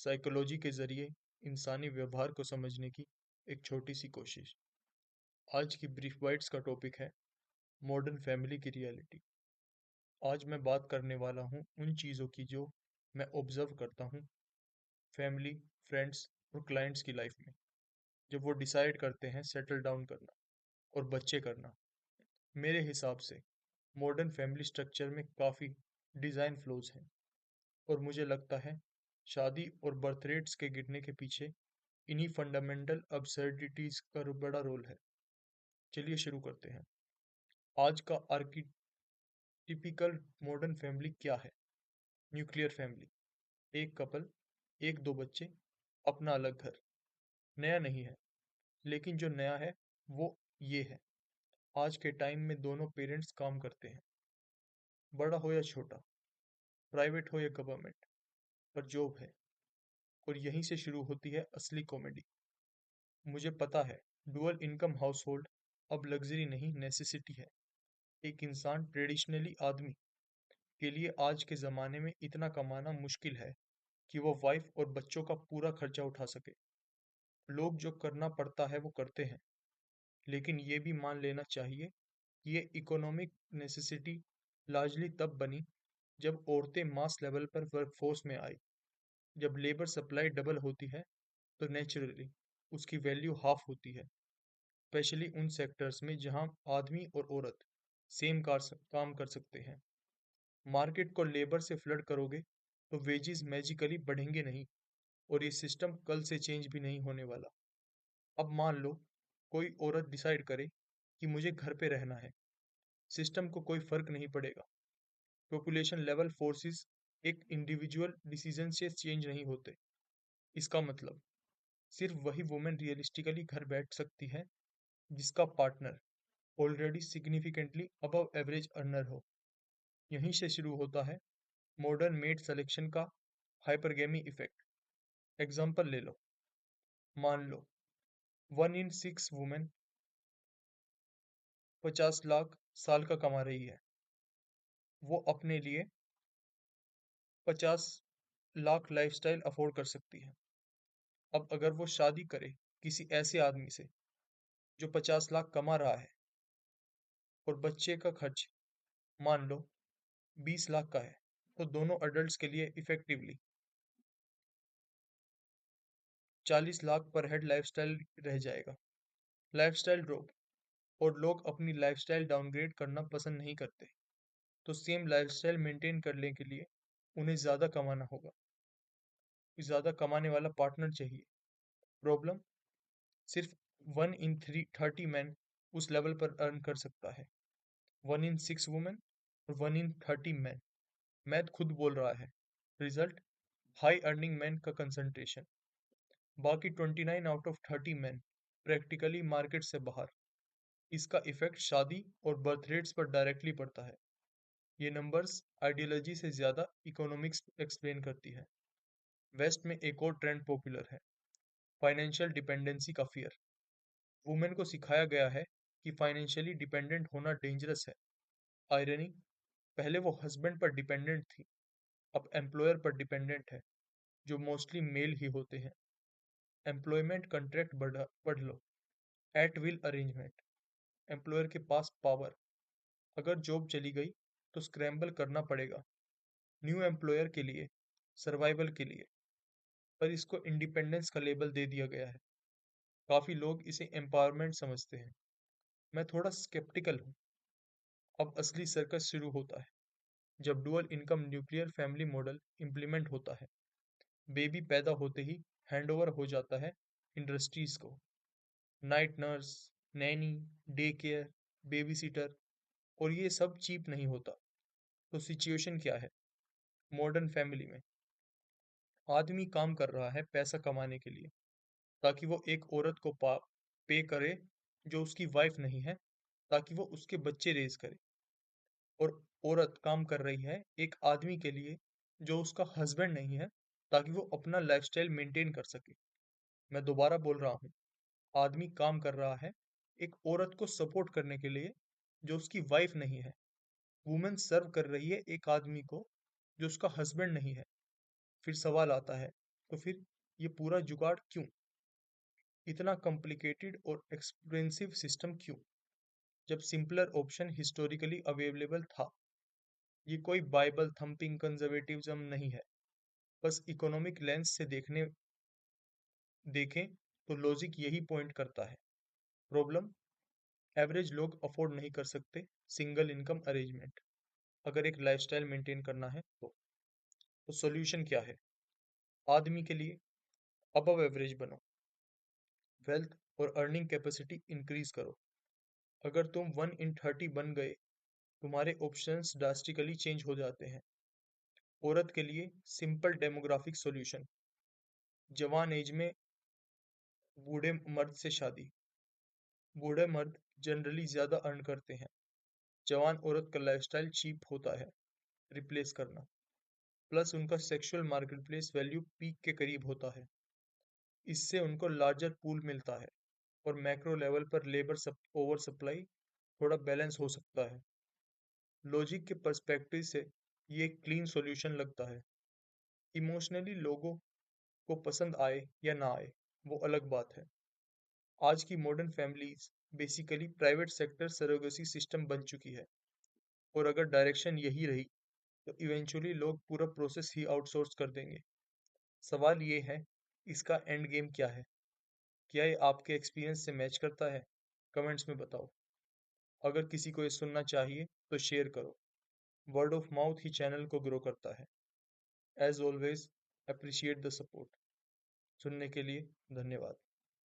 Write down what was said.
Psychology के जरिए इंसानी व्यवहार को समझने की एक छोटी सी कोशिश। आज की ब्रीफ बाइट्स का टॉपिक है मॉडर्न फैमिली की रियलिटी। आज मैं बात करने वाला हूँ उन चीज़ों की जो मैं ऑब्जर्व करता हूँ फैमिली, फ्रेंड्स और क्लाइंट्स की लाइफ में, जब वो डिसाइड करते हैं सेटल डाउन करना और बच्चे करना। मेरे हिसाब से मॉडर्न फैमिली स्ट्रक्चर में काफ़ी डिज़ाइन फ्लोज हैं, और मुझे लगता है शादी और बर्थ रेट्स के गिरने के पीछे इन्हीं फंडामेंटल अब्सर्डिटीज का बड़ा रोल है। चलिए शुरू करते हैं। आज का आर्किटिपिकल मॉडर्न फैमिली क्या है? न्यूक्लियर फैमिली, एक कपल, एक दो बच्चे, अपना अलग घर। नया नहीं है, लेकिन जो नया है वो ये है, आज के टाइम में दोनों पेरेंट्स काम करते हैं, बड़ा हो या छोटा, प्राइवेट हो या गवर्नमेंट, पर जॉब है। और यहीं से शुरू होती है असली कॉमेडी। मुझे पता है, डुअल इनकम हाउसहोल्ड अब लग्जरी नहीं, नेसेसिटी है। एक इंसान, ट्रेडिशनली आदमी, के लिए आज के ज़माने में इतना कमाना मुश्किल है कि वो वाइफ और बच्चों का पूरा खर्चा उठा सके। लोग जो करना पड़ता है वो करते हैं, लेकिन ये भी मान लेना चाहिए कि ये इकोनॉमिक नेसेसिटी लार्जली तब बनी जब औरतें मास लेवल पर वर्कफोर्स में आई। जब लेबर सप्लाई डबल होती है तो नेचुरली उसकी वैल्यू हाफ होती है, स्पेशली उन सेक्टर्स में जहां आदमी और औरत सेम काम कर सकते हैं। मार्केट को लेबर से फ्लड करोगे तो वेजेस मैजिकली बढ़ेंगे नहीं, और ये सिस्टम कल से चेंज भी नहीं होने वाला। अब मान लो कोई औरत डिसाइड करे कि मुझे घर पे रहना है, सिस्टम को कोई फर्क नहीं पड़ेगा। पॉपुलेशन लेवल फोर्सेस एक इंडिविजुअल डिसीजन से चेंज नहीं होते। इसका मतलब सिर्फ वही वुमेन रियलिस्टिकली घर बैठ सकती है जिसका partner already significantly above average earner हो। यहीं से शुरू होता है मॉडर्न मेड सिलेक्शन का हाइपरगेमी इफेक्ट। एग्जाम्पल ले लो। मान लो 1 in 6 वुमेन 50 लाख साल का कमा रही है। वो अपने लिए 50 लाख लाइफस्टाइल अफोर्ड कर सकती है। अब अगर वो शादी करे किसी ऐसे आदमी से जो 50 लाख कमा रहा है, और बच्चे का खर्च मान लो 20 लाख का है, तो दोनों अडल्ट्स के लिए इफेक्टिवली 40 लाख पर हेड लाइफस्टाइल रह जाएगा। लाइफस्टाइल ड्रॉप, और लोग अपनी लाइफस्टाइल डाउनग्रेड करना पसंद नहीं करते, तो सेम लाइफस्टाइल मेंटेन करने के लिए उन्हें ज़्यादा कमाना होगा। ज़्यादा कमाने वाला पार्टनर चाहिए। प्रॉब्लम, सिर्फ 1 in 30 मैन उस लेवल पर अर्न कर सकता है। 1 in 6 वुमेन और 1 in 30 मैन। मैथ खुद बोल रहा है। रिजल्ट, हाई अर्निंग मैन का कंसंट्रेशन, बाकी 29 out of 30 man practically market से बाहर। इसका इफेक्ट शादी और बर्थ रेट्स पर डायरेक्टली पड़ता है। ये नंबर्स आइडियोलॉजी से ज़्यादा इकोनॉमिक्स एक्सप्लेन करती है। वेस्ट में एक और ट्रेंड पॉपुलर है, फाइनेंशियल डिपेंडेंसी का फियर। वुमेन को सिखाया गया है कि फाइनेंशियली डिपेंडेंट होना डेंजरस है। आयरनी, पहले वो हस्बैंड पर डिपेंडेंट थी, अब एम्प्लॉयर पर डिपेंडेंट है, जो मोस्टली मेल ही होते हैं। एम्प्लॉयमेंट कॉन्ट्रैक्ट पढ़ लो। एट विल अरेंजमेंट, एम्प्लॉयर के पास पावर, अगर जॉब चली गई तो स्क्रैम्बल करना पड़ेगा न्यू एम्प्लॉयर के लिए, सर्वाइवल के लिए। पर इसको इंडिपेंडेंस का लेबल दे दिया गया है। काफी लोग इसे एम्पावरमेंट समझते हैं। मैं थोड़ा स्केप्टिकल हूँ। अब असली सर्कस शुरू होता है जब dual income nuclear family model implement होता है। बेबी पैदा होते ही हैंडओवर हो जाता है इंडस्ट्रीज को। Night nurse, Naini, day care, baby seater, और ये सब चीप नहीं होता। तो सिचुएशन क्या है मॉडर्न फैमिली में? आदमी काम कर रहा है पैसा कमाने के लिए, ताकि वो एक औरत को पे करे जो उसकी वाइफ नहीं है, ताकि वो उसके बच्चे रेज करे। और औरत काम कर रही है एक आदमी के लिए जो उसका हस्बैंड नहीं है, ताकि वो अपना लाइफस्टाइल मेंटेन कर सके। मैं दोबारा बोल रहा हूँ, आदमी काम कर रहा है एक औरत को सपोर्ट करने के लिए जो उसकी वाइफ नहीं है। वुमेन सर्व कर रही है एक आदमी को जो उसका हस्बैंड नहीं है। फिर सवाल आता है, तो फिर ये पूरा जुगाड़ क्यों? इतना कॉम्प्लिकेटेड और एक्सपेंसिव सिस्टम क्यों, जब सिंपलर ऑप्शन हिस्टोरिकली अवेलेबल था? ये कोई बाइबल थंपिंग कंजर्वेटिव्ज्म नहीं है। बस इकोनॉमिक लेंस से देखें तो लॉजिक यही पॉइंट करता है। प्रॉब्लम, एवरेज लोग अफोर्ड नहीं कर सकते सिंगल इनकम अरेंजमेंट अगर एक लाइफस्टाइल मेंटेन करना है तो सॉल्यूशन क्या है? आदमी के लिए अबव एवरेज बनो, वेल्थ और अर्निंग कैपेसिटी इंक्रीज करो। अगर तुम 1 in 30 बन गए, तुम्हारे ऑप्शंस ड्रास्टिकली चेंज हो जाते हैं। औरत के लिए सिंपल डेमोग्राफिक सॉल्यूशन, जवान एज में बूढ़े मर्द से शादी। बूढ़े मर्द जनरली ज्यादा अर्न करते हैं, जवान औरत का लाइफस्टाइल चीप होता है रिप्लेस करना, प्लस उनका सेक्सुअल मार्केटप्लेस वैल्यू पीक के करीब होता है। इससे उनको लार्जर पूल मिलता है और मैक्रो लेवल पर लेबर ओवर सप्लाई थोड़ा बैलेंस हो सकता है। लॉजिक के पर्सपेक्टिव से ये एक क्लीन सॉल्यूशन लगता है। इमोशनली लोगों को पसंद आए या ना आए, वो अलग बात है। आज की modern families basically private sector surrogacy system बन चुकी है, और अगर डायरेक्शन यही रही तो इवेंचुअली लोग पूरा प्रोसेस ही आउटसोर्स कर देंगे। सवाल ये है, इसका एंड गेम क्या है? क्या ये आपके एक्सपीरियंस से मैच करता है? कमेंट्स में बताओ। अगर किसी को ये सुनना चाहिए तो शेयर करो। Word of mouth he channel को ग्रो करता है। As always, appreciate the support. सुनने के लिए धन्यवाद।